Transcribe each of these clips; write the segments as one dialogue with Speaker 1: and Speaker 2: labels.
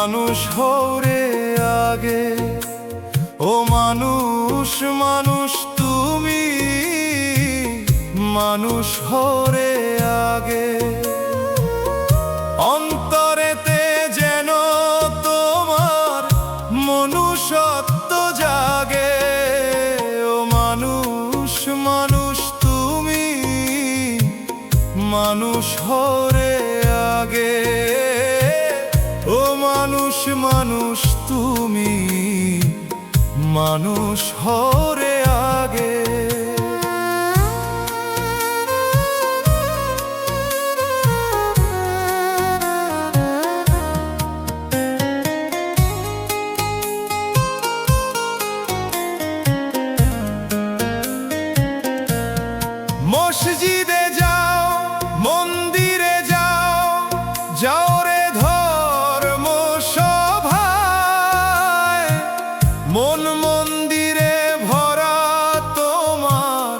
Speaker 1: মানুষ হওরে আগে। ও মানুষ মানুষ তুমি মানুষ হওরে আগে। অন্তরেতে যেন তোমার মনুষ্যত্ব জাগে। ও মানুষ মানুষ তুমি মানুষ হওরে আগে। ও মানুষ মানুষ তুমি মানুষ হওরে আগে। মসজিদে যাও, মন্দিরে যাও, যাও রে ধর্ম সভায়। মন মন্দিরে ভরা তোমার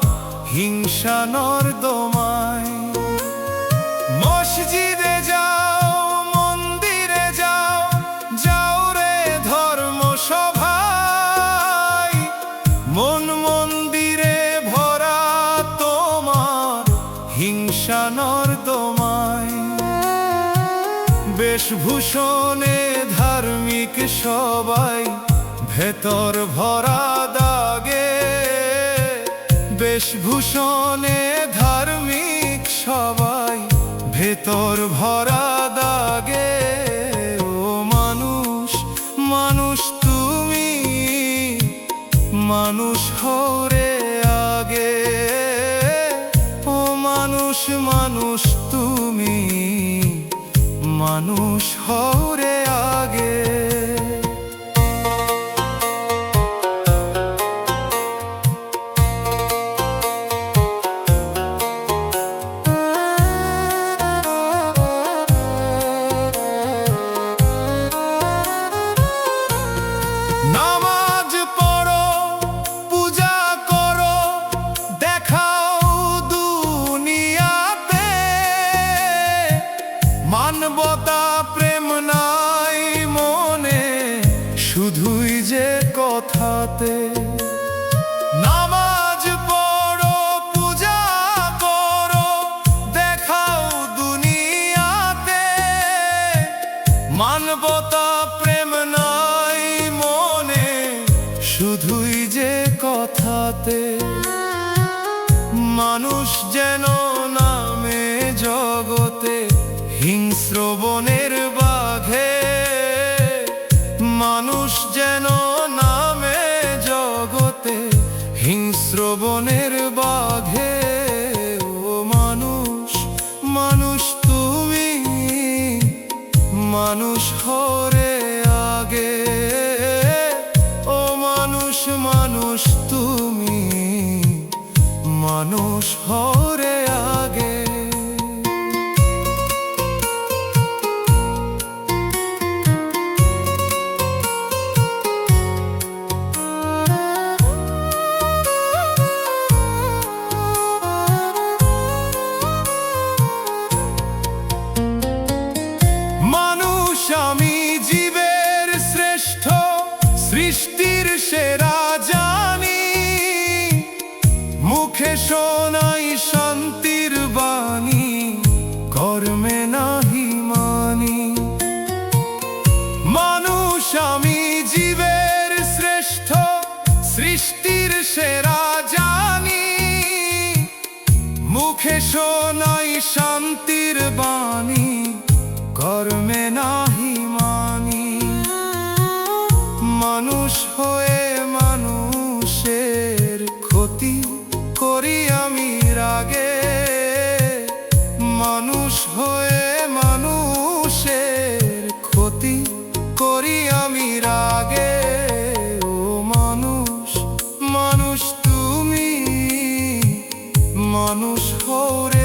Speaker 1: হিংসা নর্দমায়। মসজিদে যাও, মন্দিরে যাও, যাও রে ধর্ম সভায়। মন মন্দিরে ভরা তোমার হিংসা নর্দমায়। বেশভূষণে ধার্মিক সবাই, ভেতর ভরা দাগে। বেশভূষণে ধার্মিক সবাই, ভেতর ভরা দাগে। ও মানুষ মানুষ তুমি মানুষ হওরে আগে। ও মানুষ মানুষ তুমি মানুষ হওরে আগে। নামাজ পড়ো, পূজা করো, দেখাও দুনিয়াতে। মানবতা প্রেম নাই মনে, শুধুই যে কথাতে। নামাজ পড়ো, পূজা করো, দেখাও দুনিয়াতে। মানবতা প্রেম নাই মনে, শুধুই যে কথাতে। মানুষ যেন নামে জগতে হিংস্র বনের বাঘে। মানুষ যেন নামে জগতে হিংস্র বনের বাঘে। ও মানুষ মানুষ তুমি মানুষ হওরে আগে। ও মানুষ মানুষ তুমি মানুষ হওরে আগে। মানুষ আমি জীবের শ্রেষ্ঠ, সৃষ্টির সেরা জানি। মুখে শোনাই শান্তির বাণী, কর্মে নাহি মানি। মানুষ আমি জীবের শ্রেষ্ঠ, সৃষ্টির সেরা জানি। মুখে শোনাই শান্তির বাণী, কর্মে নাহি মানি। মানুষ হয়ে মানুষের ক্ষতি করি আমি রাগে। মানুষ হয়ে মানুষের ক্ষতি করি আমি রাগে। ও মানুষ মানুষ তুমি মানুষ হওরে